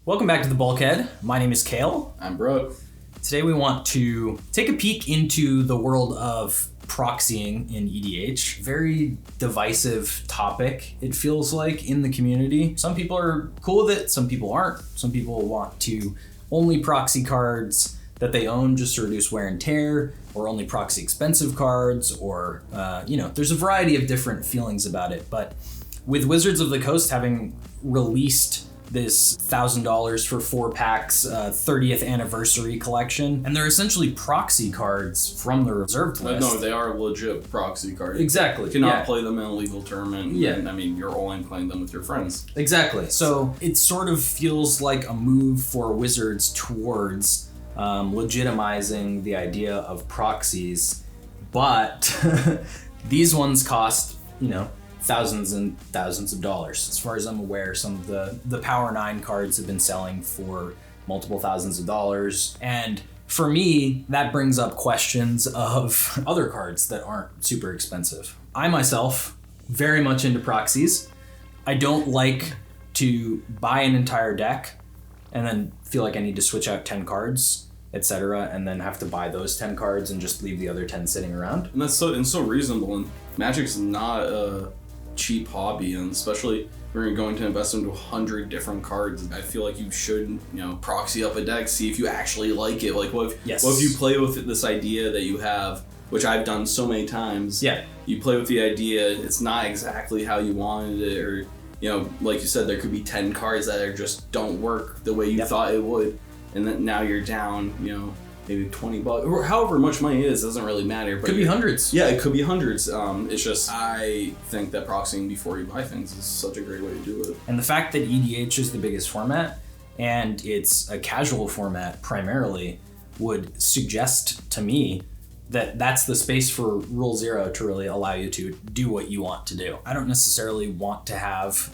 Welcome back to the Bulkhead. My name is Kale. I'm Brooke. Today we want to take a peek into the world of proxying in EDH. Very divisive topic, it feels like, in the community. Some people are cool with it, some people aren't. Some people want to only proxy cards that they own just to reduce wear and tear, or only proxy expensive cards, or, there's a variety of different feelings about it. But with Wizards of the Coast having released this $1,000 for 4 packs 30th anniversary collection, and they're essentially proxy cards from the reserved list. No, they are legit proxy cards. Exactly. You cannot play them in a legal tournament. Yeah. And, you're only playing them with your friends. Exactly. So it sort of feels like a move for Wizards towards legitimizing the idea of proxies, but these ones cost, thousands and thousands of dollars. As far as I'm aware, some of the Power 9 cards have been selling for multiple thousands of dollars. And for me, that brings up questions of other cards that aren't super expensive. I myself, very much into proxies. I don't like to buy an entire deck and then feel like I need to switch out 10 cards, etc., and then have to buy those 10 cards and just leave the other 10 sitting around. And that's so reasonable. And Magic's not a cheap hobby, and especially when you're going to invest into 100 different cards, I feel like you should, proxy up a deck, see if you actually like it. Like, what if you play with this idea that you have, which I've done so many times. Yeah. You play with the idea, it's not exactly how you wanted it, or, like you said, there could be 10 cards that are just don't work the way you thought it would, and then now you're down, maybe $20 or however much money it is, doesn't really matter. But could be hundreds. Yeah, it could be hundreds. It's just, I think that proxying before you buy things is such a great way to do it. And the fact that EDH is the biggest format and it's a casual format primarily would suggest to me that that's the space for Rule Zero to really allow you to do what you want to do. I don't necessarily want to have,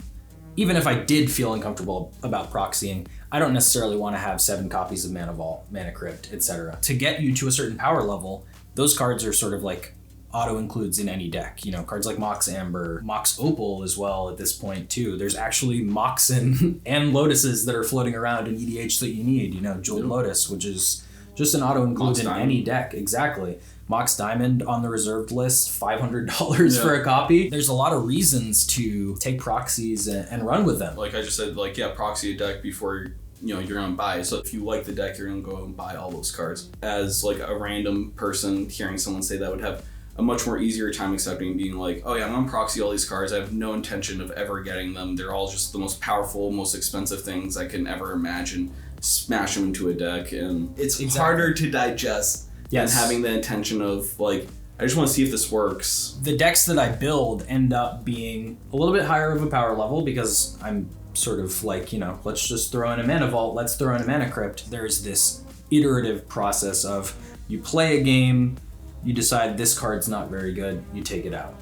even if I did feel uncomfortable about proxying, I don't necessarily want to have 7 copies of Mana Vault, Mana Crypt, etc. To get you to a certain power level, those cards are sort of like auto-includes in any deck. Cards like Mox Amber, Mox Opal as well at this point too. There's actually Mox and Lotuses that are floating around in EDH that you need. Jeweled Lotus, which is just an auto-include in any deck. Exactly. Mox Diamond on the reserved list, $500 for a copy. There's a lot of reasons to take proxies and run with them. Like I just said, proxy a deck before you're gonna buy. So if you like the deck, you're gonna go and buy all those cards. As like a random person hearing someone say that would have a much more easier time accepting, being like, oh yeah, I'm gonna proxy all these cards. I have no intention of ever getting them. They're all just the most powerful, most expensive things I can ever imagine. Smash them into a deck, and it's harder to digest. Yes. And having the intention of, I just want to see if this works. The decks that I build end up being a little bit higher of a power level because I'm sort of let's just throw in a Mana Vault, let's throw in a Mana Crypt. There's this iterative process of you play a game, you decide this card's not very good, you take it out.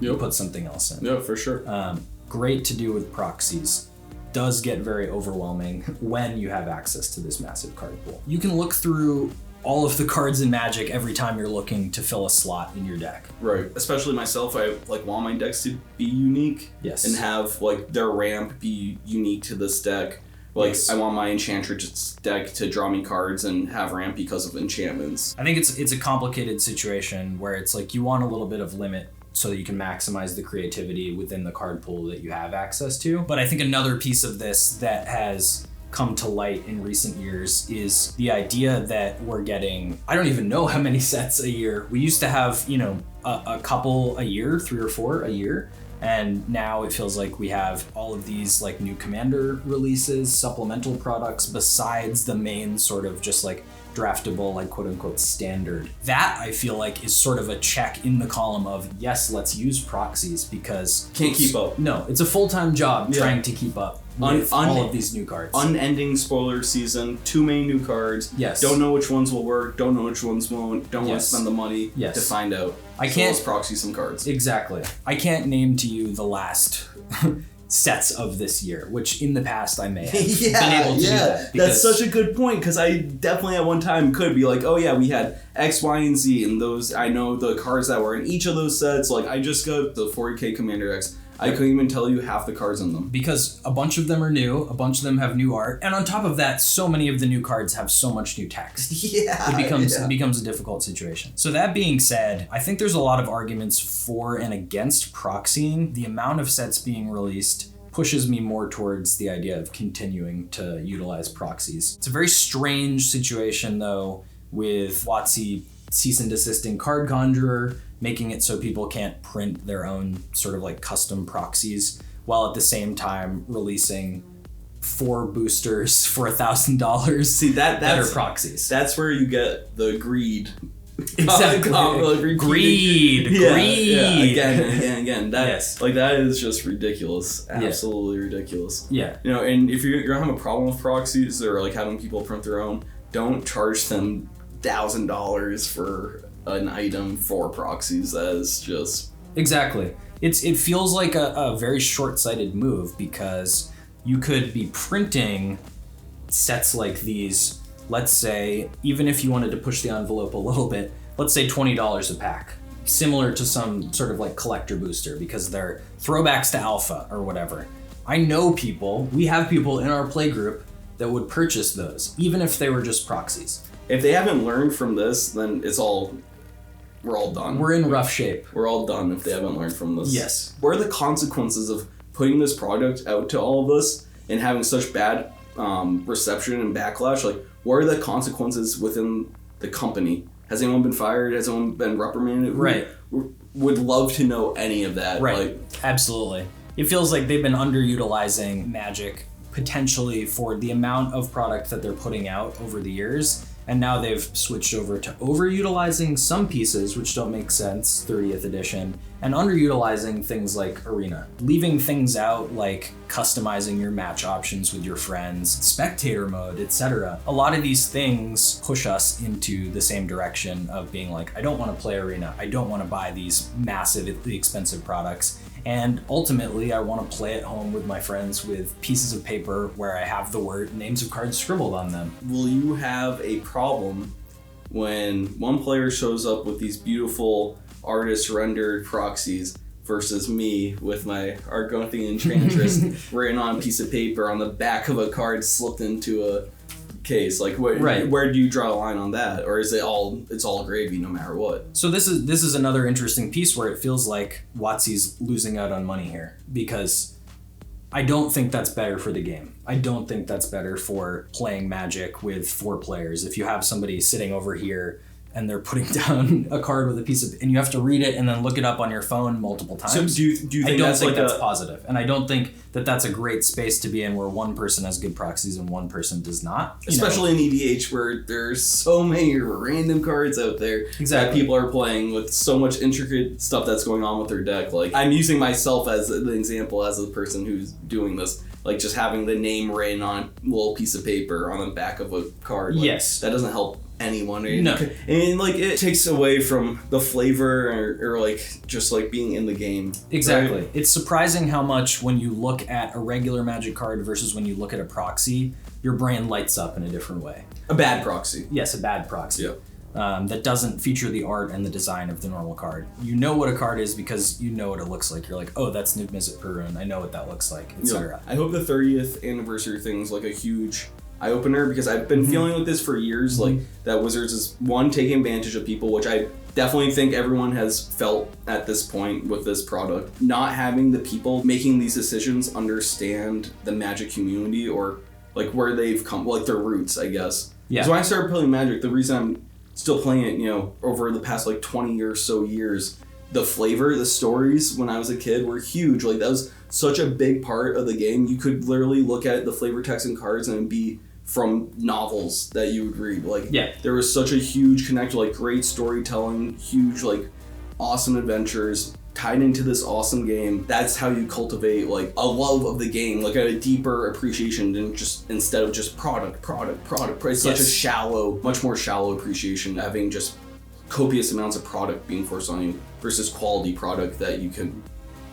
Yep. You put something else in. Yeah, for sure. Great to do with proxies. Does get very overwhelming when you have access to this massive card pool. You can look through all of the cards in Magic every time you're looking to fill a slot in your deck. Right. Especially myself, I want my decks to be unique. Yes. And have their ramp be unique to this deck. I want my Enchantress deck to draw me cards and have ramp because of enchantments. I think it's a complicated situation where it's you want a little bit of limit so that you can maximize the creativity within the card pool that you have access to. But I think another piece of this that has come to light in recent years is the idea that we're getting, I don't even know how many sets a year. We used to have, a couple a year, 3 or 4 a year. And now it feels like we have all of these new Commander releases, supplemental products, besides the main sort of just draftable, quote unquote standard. That I feel like is sort of a check in the column of, yes, let's use proxies because can't keep up. No, it's a full-time job trying to keep up with all of these new cards. Unending spoiler season, too many new cards. Yes. Don't know which ones will work, don't know which ones won't, don't want to spend the money to find out. Let's proxy some cards. Exactly. I can't name to you the last sets of this year, which in the past I may have been able to do that. That's such a good point, because I definitely at one time could be like, oh yeah, we had X, Y, and Z, and those, I know the cards that were in each of those sets. I just got the 40k Commander X. I couldn't even tell you half the cards in them. Because a bunch of them are new, a bunch of them have new art, and on top of that, so many of the new cards have so much new text. Yeah. It becomes a difficult situation. So that being said, I think there's a lot of arguments for and against proxying. The amount of sets being released pushes me more towards the idea of continuing to utilize proxies. It's a very strange situation though, with WotC cease and desisting Card Conjurer, making it so people can't print their own sort of like custom proxies, while at the same time releasing 4 boosters for $1,000. See, that's are proxies. That's where you get the greed. Exactly. Greed. Yeah, again. That, yes. Like, that is just ridiculous. Absolutely ridiculous. Yeah. You know, and if you're having a problem with proxies or like having people print their own, don't charge them $1,000 for an item for proxies. That is just... Exactly. It feels like a very short-sighted move, because you could be printing sets like these, let's say, even if you wanted to push the envelope a little bit, let's say $20 a pack, similar to some sort of like collector booster, because they're throwbacks to alpha or whatever. I know we have people in our play group that would purchase those, even if they were just proxies. If they haven't learned from this, then we're all done. We're in rough shape. We're all done if they haven't learned from this. Yes. What are the consequences of putting this product out to all of us and having such bad reception and backlash? Like, what are the consequences within the company? Has anyone been fired? Has anyone been reprimanded? Right. Would love to know any of that. Right. Like, absolutely. It feels like they've been underutilizing Magic potentially for the amount of product that they're putting out over the years. And now they've switched over to overutilizing some pieces, which don't make sense, 30th edition, and underutilizing things like Arena. Leaving things out like customizing your match options with your friends, spectator mode, etc. A lot of these things push us into the same direction of being like, I don't want to play Arena. I don't want to buy these massively expensive products. And ultimately, I want to play at home with my friends with pieces of paper where I have the names of cards scribbled on them. Will you have a problem when one player shows up with these beautiful artist rendered proxies versus me with my Argothian Enchantress written on a piece of paper on the back of a card slipped into a case? Like, where do you draw a line on that? Or is it's all gravy no matter what? So this is another interesting piece where it feels like WotC's losing out on money here, because I don't think that's better for the game. I don't think that's better for playing Magic with 4 players. If you have somebody sitting over here and they're putting down a card with a piece of, and you have to read it and then look it up on your phone multiple times. So do you think I don't think that's positive. And I don't think that that's a great space to be in where one person has good proxies and one person does not. Especially in EDH, where there's so many random cards out there that people are playing with so much intricate stuff that's going on with their deck. Like, I'm using myself as an example as the person who's doing this. Like, just having the name written on a little piece of paper on the back of a card. Like, yes. That doesn't help anyone. No. And like, it takes away from the flavor or like just like being in the game. Exactly. Right? It's surprising how much when you look at a regular Magic card versus when you look at a proxy, your brain lights up in a different way. A bad proxy. Yes, a bad proxy. Yeah. That doesn't feature the art and the design of the normal card. You know what a card is because you know what it looks like. You're like, oh, that's Nuke Mizzet Perun. I know what that looks like, etc. I hope the 30th anniversary thing's like a huge eye-opener, because I've been feeling like this for years, like that Wizards is, one, taking advantage of people, which I definitely think everyone has felt at this point with this product. Not having the people making these decisions understand the Magic community or like where they've come, like their roots, I guess. Yeah. So when I started playing Magic, the reason I'm still playing it, you know, over the past like 20 or so years, the flavor, the stories when I was a kid were huge. Like, that was such a big part of the game. You could literally look at the flavor text and cards and it'd be from novels that you would read. Like, there was such a huge connection, like great storytelling, huge, like awesome adventures tied into this awesome game. That's how you cultivate like a love of the game, like a deeper appreciation than just, instead of just product. It's such a shallow, much more shallow appreciation, having just copious amounts of product being forced on you versus quality product that you can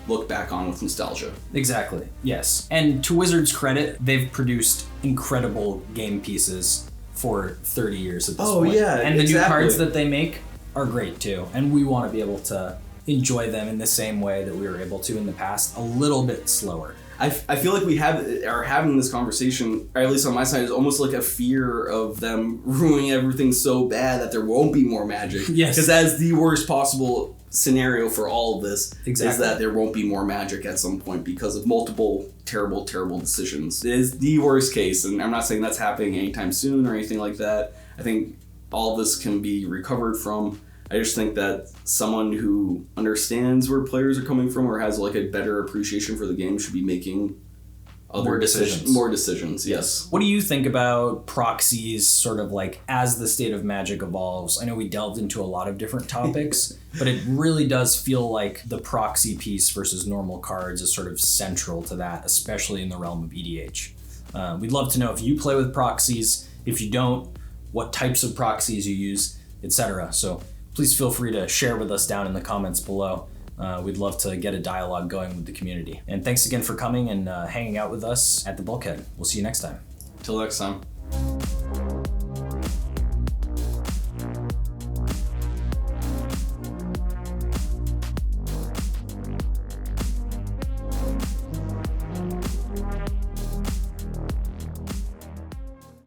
look back on with nostalgia. Exactly, yes. And to Wizards' credit, they've produced incredible game pieces for 30 years at this point. Yeah, and the new cards that they make are great too. And we want to be able to enjoy them in the same way that we were able to in the past, a little bit slower. I feel like we are having this conversation, or at least on my side, is almost like a fear of them ruining everything so bad that there won't be more Magic. Yes. Because that's the worst possible scenario for all of this. Exactly. Is that there won't be more Magic at some point because of multiple terrible, terrible decisions. It is the worst case, and I'm not saying that's happening anytime soon or anything like that. I think all of this can be recovered from. I just think that someone who understands where players are coming from or has like a better appreciation for the game should be making More decisions. More decisions, yes. What do you think about proxies sort of like as the state of Magic evolves? I know we delved into a lot of different topics, but it really does feel like the proxy piece versus normal cards is sort of central to that, especially in the realm of EDH. We'd love to know if you play with proxies. If you don't, what types of proxies you use, etc. So please feel free to share with us down in the comments below. We'd love to get a dialogue going with the community. And thanks again for coming and hanging out with us at the Bulkhead. We'll see you next time. Till next time.